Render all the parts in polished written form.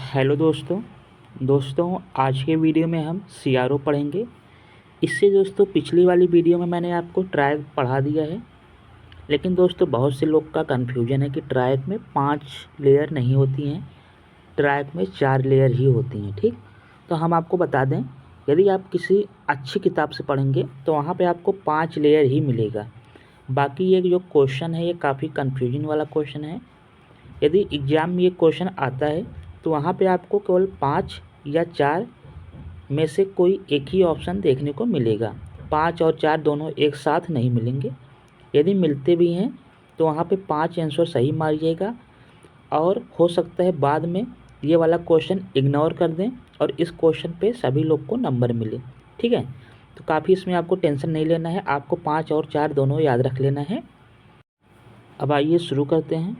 Hello दोस्तों आज के वीडियो में हम सीआरओ पढ़ेंगे। इससे दोस्तों पिछली वाली वीडियो में मैंने आपको ट्रायक पढ़ा दिया है, लेकिन दोस्तों बहुत से लोग का कन्फ्यूजन है कि ट्रायक में 5 लेयर नहीं होती हैं, ट्रायक में 4 लेयर ही होती हैं। ठीक, तो हम आपको बता दें, यदि आप किसी अच्छी किताब से पढ़ेंगे तो वहाँ पर आपको 5 लेयर ही मिलेगा। बाकी ये जो क्वेश्चन है ये काफ़ी कन्फ्यूजन वाला क्वेश्चन है। यदि एग्ज़ाम में ये क्वेश्चन आता है तो वहाँ पे आपको केवल 5 या 4 में से कोई एक ही ऑप्शन देखने को मिलेगा। 5 और 4 दोनों एक साथ नहीं मिलेंगे। यदि मिलते भी हैं तो वहाँ पे 5 आंसर सही मारिएगा, और हो सकता है बाद में ये वाला क्वेश्चन इग्नोर कर दें और इस क्वेश्चन पे सभी लोग को नंबर मिले। ठीक है, तो काफ़ी इसमें आपको टेंशन नहीं लेना है, आपको 5 और 4 दोनों याद रख लेना है। अब आइए शुरू करते हैं।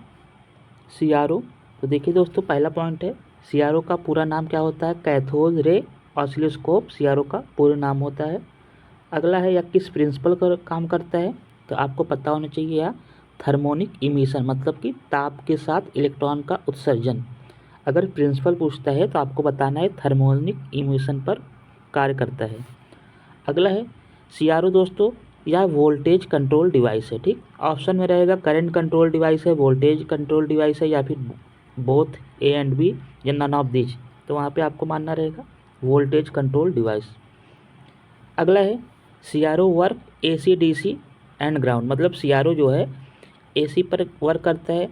सीआरओ, तो देखिए दोस्तों पहला पॉइंट है, सीआरओ का पूरा नाम क्या होता है? कैथोड रे ऑसिलोस्कोप सीआरओ का पूरा नाम होता है। अगला है, या किस प्रिंसिपल का काम करता है? तो आपको पता होना चाहिए, या थर्मोनिक इमिशन, मतलब कि ताप के साथ इलेक्ट्रॉन का उत्सर्जन। अगर प्रिंसिपल पूछता है तो आपको बताना है थर्मोनिक इमिशन पर कार्य करता है। अगला है, सीआरओ दोस्तों या वोल्टेज कंट्रोल डिवाइस है। ठीक, ऑप्शन में रहेगा करंट कंट्रोल डिवाइस है, वोल्टेज कंट्रोल डिवाइस है, या फिर बोथ ए एंड बी, या नन ऑफ दिस। तो वहाँ पे आपको मानना रहेगा वोल्टेज कंट्रोल डिवाइस। अगला है, CRO work AC DC and ground, मतलब सीआरओ जो है एसी पर वर्क करता है,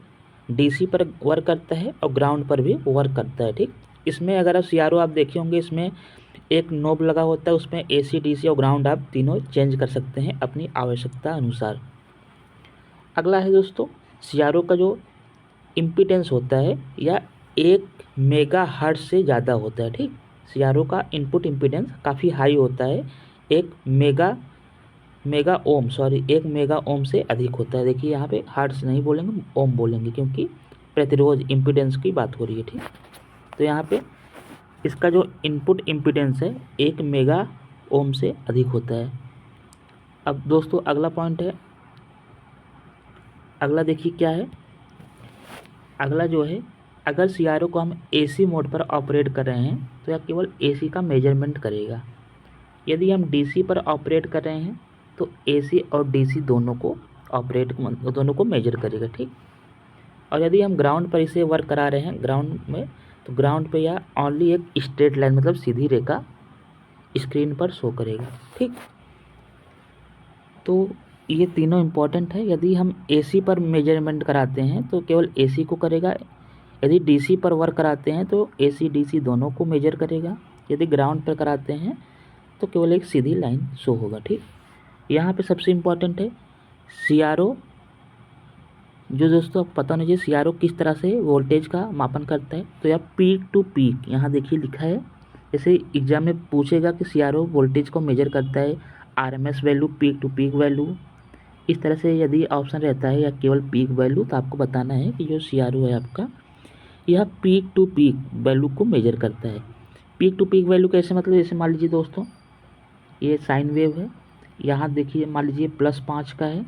डीसी पर वर्क करता है और ग्राउंड पर भी वर्क करता है। ठीक, इसमें अगर आप सीआरओ आप देखे होंगे, इसमें एक नोब लगा होता है, उसमें एसी डीसी और ग्राउंड आप तीनों चेंज कर सकते हैं अपनी आवश्यकता अनुसार। अगला है दोस्तों, सीआरओ का जो इम्पीडेंस होता है या 1 मेगा हर्ट्ज से ज़्यादा होता है। ठीक, सीआरओ का इनपुट इम्पीडेंस काफ़ी हाई होता है, 1 मेगा ओम से अधिक होता है। देखिए यहाँ पे हर्ट्ज नहीं बोलेंगे, ओम बोलेंगे, क्योंकि प्रतिरोध इम्पीडेंस की बात हो रही है। ठीक, तो यहाँ पे इसका जो इनपुट इम्पीडेंस है 1 मेगा ओम से अधिक होता है। अब दोस्तों अगला पॉइंट है, अगला देखिए क्या है। अगला जो है, अगर सीआरओ को हम एसी मोड पर ऑपरेट कर रहे हैं तो यह केवल एसी का मेजरमेंट करेगा। यदि हम डीसी पर ऑपरेट कर रहे हैं तो एसी और डीसी दोनों को मेजर करेगा। ठीक, और यदि हम ग्राउंड पर इसे वर्क करा रहे हैं ग्राउंड में, तो ग्राउंड पे यह ओनली एक स्ट्रेट लाइन, मतलब सीधी रेखा स्क्रीन पर शो करेगा। ठीक, तो ये तीनों इम्पॉर्टेंट है। यदि हम एसी पर मेजरमेंट कराते हैं तो केवल एसी को करेगा, यदि डीसी पर वर्क कराते हैं तो एसी डीसी दोनों को मेजर करेगा, यदि ग्राउंड पर कराते हैं तो केवल एक सीधी लाइन शो होगा। ठीक, यहाँ पे सबसे इम्पॉर्टेंट है सीआरओ, जो दोस्तों आपको पता होना चाहिए सीआरओ किस तरह से वोल्टेज का मापन करता है। तो यह पीक टू पीक यहाँ देखिए लिखा है, जैसे एग्जाम में पूछेगा कि सीआरओ वोल्टेज को मेजर करता है, RMS value, peak to peak value, इस तरह से यदि ऑप्शन रहता है या केवल पीक वैल्यू, तो आपको बताना है कि जो सीआरओ है आपका यह पीक टू पीक वैल्यू को मेजर करता है। पीक टू पीक वैल्यू कैसे, मतलब जैसे मान लीजिए दोस्तों ये साइन वेव है, यहाँ देखिए मान लीजिए +5 का है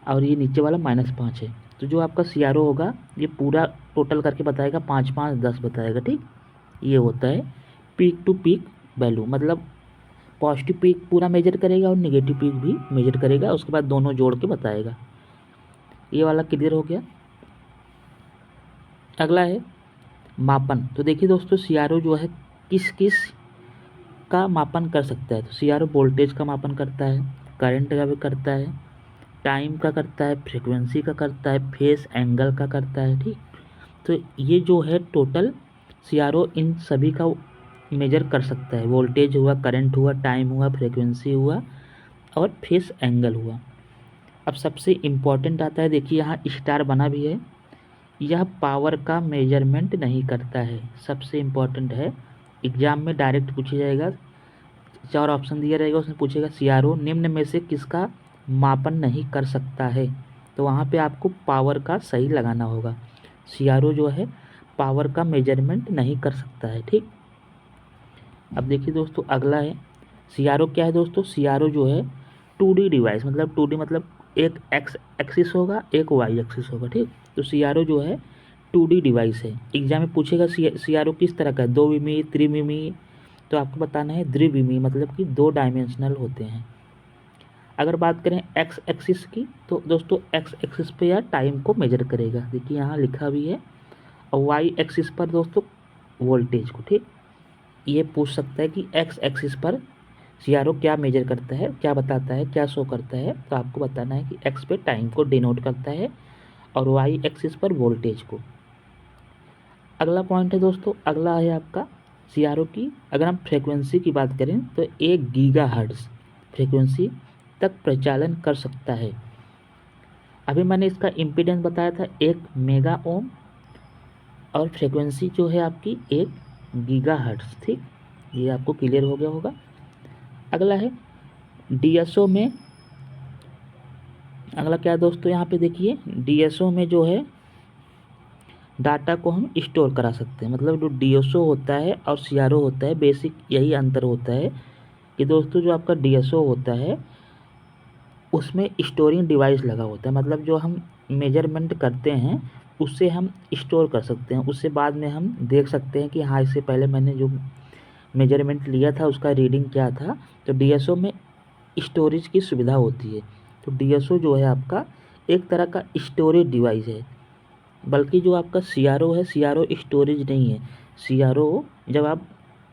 और ये नीचे वाला -5 है, तो जो आपका सीआरओ होगा ये पूरा टोटल करके बताएगा, 5 5 10 बताएगा। ठीक, ये होता है पीक टू पीक वैल्यू, मतलब पॉजिटिव पीक पूरा मेजर करेगा और नेगेटिव पीक भी मेजर करेगा, उसके बाद दोनों जोड़ के बताएगा। ये वाला क्लियर हो गया। अगला है मापन, तो देखिए दोस्तों सीआरओ जो है किस किस का मापन कर सकता है? तो सीआरओ वोल्टेज का मापन करता है, करंट का भी करता है, टाइम का करता है, फ्रीक्वेंसी का करता है, फेस एंगल का करता है। ठीक, तो ये जो है टोटल सीआरओ इन सभी का मेजर कर सकता है, वोल्टेज हुआ, करंट हुआ, टाइम हुआ, फ्रीक्वेंसी हुआ और फेस एंगल हुआ। अब सबसे इम्पॉर्टेंट आता है, देखिए यहाँ स्टार बना भी है, यह पावर का मेजरमेंट नहीं करता है। सबसे इम्पॉर्टेंट है, एग्जाम में डायरेक्ट पूछा जाएगा, 4 ऑप्शन दिया रहेगा, उसमें पूछेगा सीआरओ निम्न में से किसका मापन नहीं कर सकता है, तो वहाँ पे आपको पावर का सही लगाना होगा। सीआरओ जो है पावर का मेजरमेंट नहीं कर सकता है। ठीक, अब देखिए दोस्तों अगला है, सीआरओ क्या है दोस्तों? सीआरओ जो है 2D डिवाइस, मतलब 2D मतलब एक एक्स एक्सिस होगा, एक वाई एक्सिस होगा। ठीक, तो सीआरओ जो है 2D डिवाइस है। एग्जाम में पूछेगा CRO किस तरह का है, 2 विमीय, त्रिविमीय, तो आपको बताना है द्विविमीय, मतलब कि 2 डायमेंशनल होते हैं। अगर बात करें एक्स एक्सिस की, तो दोस्तों एक्स एक्सिस पे यह टाइम को मेजर करेगा, देखिए यहाँ लिखा भी है। और वाई एक्सिस पर दोस्तों वोल्टेज को, ठीक। ये पूछ सकता है कि एक्स एक्सिस पर CRO क्या मेजर करता है, क्या बताता है, क्या शो करता है, तो आपको बताना है कि एक्स पे टाइम को डिनोट करता है और वाई एक्सिस पर वोल्टेज को। अगला पॉइंट है दोस्तों, अगला है आपका CRO की अगर हम फ्रीक्वेंसी की बात करें तो 1 गीगाहर्ट्ज़ फ्रीक्वेंसी तक प्रचालन कर सकता है। अभी मैंने इसका इम्पीडेंस बताया था 1 मेगा ओम और फ्रीक्वेंसी जो है आपकी 1 गीगाहर्ट्ज़, ठीक। ये आपको क्लियर हो गया होगा। अगला है DSO में, अगला क्या है दोस्तों, यहाँ पे देखिए DSO में जो है डाटा को हम स्टोर करा सकते हैं। मतलब जो DSO होता है और CRO होता है, बेसिक यही अंतर होता है कि दोस्तों जो आपका DSO होता है उसमें स्टोरिंग डिवाइस लगा होता है। मतलब जो हम मेजरमेंट करते हैं उससे हम स्टोर कर सकते हैं, उससे बाद में हम देख सकते हैं कि हाँ इससे पहले मैंने जो मेजरमेंट लिया था उसका रीडिंग क्या था। तो DSO में स्टोरेज की सुविधा होती है। तो DSO जो है आपका एक तरह का स्टोरेज डिवाइस है, बल्कि जो आपका CRO है, CRO स्टोरेज नहीं है। CRO जब आप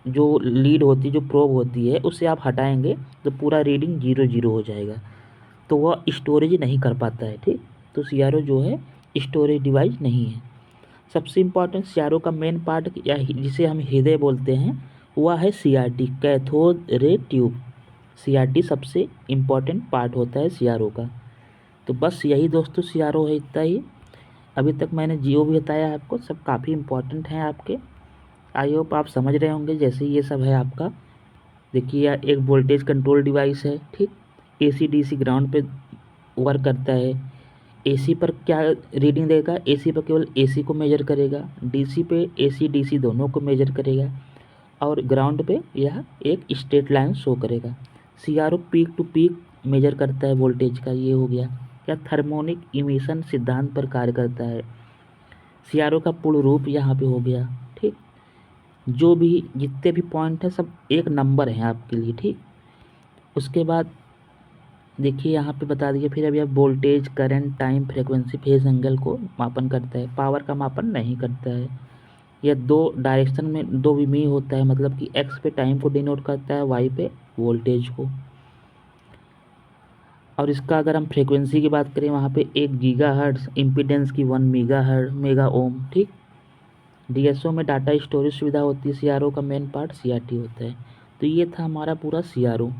जो लीड होती है, जो प्रोब होती है, उससे आप हटाएंगे तो पूरा रीडिंग 0 हो जाएगा, तो वह स्टोरेज नहीं कर पाता है, ठीक। तो CRO जो है स्टोरेज डिवाइस नहीं है। सबसे इम्पॉर्टेंट CRO का मेन पार्ट या जिसे हम हृदय बोलते हैं वह है CRT, cathode ray tube. CRT सबसे इम्पॉर्टेंट पार्ट होता है CRO का। तो बस यही दोस्तों CRO है, इतना ही। अभी तक मैंने जियो भी बताया आपको, सब काफ़ी इम्पॉर्टेंट हैं आपके। आई होप आप समझ रहे होंगे। जैसे ये सब है आपका, देखिए यार एक वोल्टेज कंट्रोल डिवाइस है, ठीक। AC DC ग्राउंड पे वर्क करता है। AC पर क्या रीडिंग देगा, AC पर केवल AC को मेजर करेगा, DC पे AC DC दोनों को मेजर करेगा, और ग्राउंड पे यह एक स्ट्रेट लाइन शो करेगा। CRO peak to peak measure करता है वोल्टेज का, ये हो गया। या थर्मोनिक इमिशन सिद्धांत पर कार्य करता है। CRO का पूर्ण रूप यहाँ पे हो गया, ठीक। जो भी जितने भी पॉइंट है सब एक नंबर है आपके लिए, ठीक। उसके बाद देखिए यहाँ पे बता दिए, फिर अभी अब voltage, current, time, frequency, phase angle को मापन करता है, पावर का मापन नहीं करता है। यह 2 डायरेक्शन में 2 विमीय होता है, मतलब कि एक्स पे टाइम को डिनोट करता है, वाई पे वोल्टेज को। और इसका अगर हम फ्रीक्वेंसी की बात करें, वहाँ पे 1 गीगाहर्ट्ज़, इम्पीडेंस की 1 मेगा ओम, ठीक। DSO में डाटा स्टोरेज सुविधा होती है, CRO का मेन पार्ट CRT होता है। तो ये था हमारा पूरा CRO।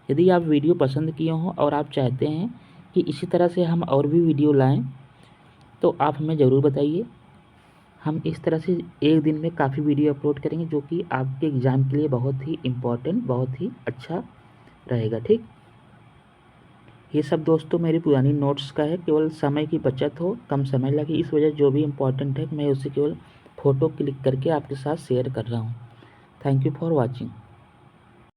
यदि आप वीडियो पसंद किए हों और आप चाहते हैं कि इसी तरह से हम और भी वीडियो लाएं, तो आप हमें ज़रूर बताइए। हम इस तरह से एक दिन में काफ़ी वीडियो अपलोड करेंगे, जो कि आपके एग्ज़ाम के लिए बहुत ही इम्पोर्टेंट, बहुत ही अच्छा रहेगा, ठीक। ये सब दोस्तों मेरी पुरानी नोट्स का है, केवल समय की बचत हो, कम समय लगे, इस वजह जो भी इम्पोर्टेंट है मैं उसे केवल फ़ोटो क्लिक करके आपके साथ शेयर कर रहा हूँ। Thank you for watching.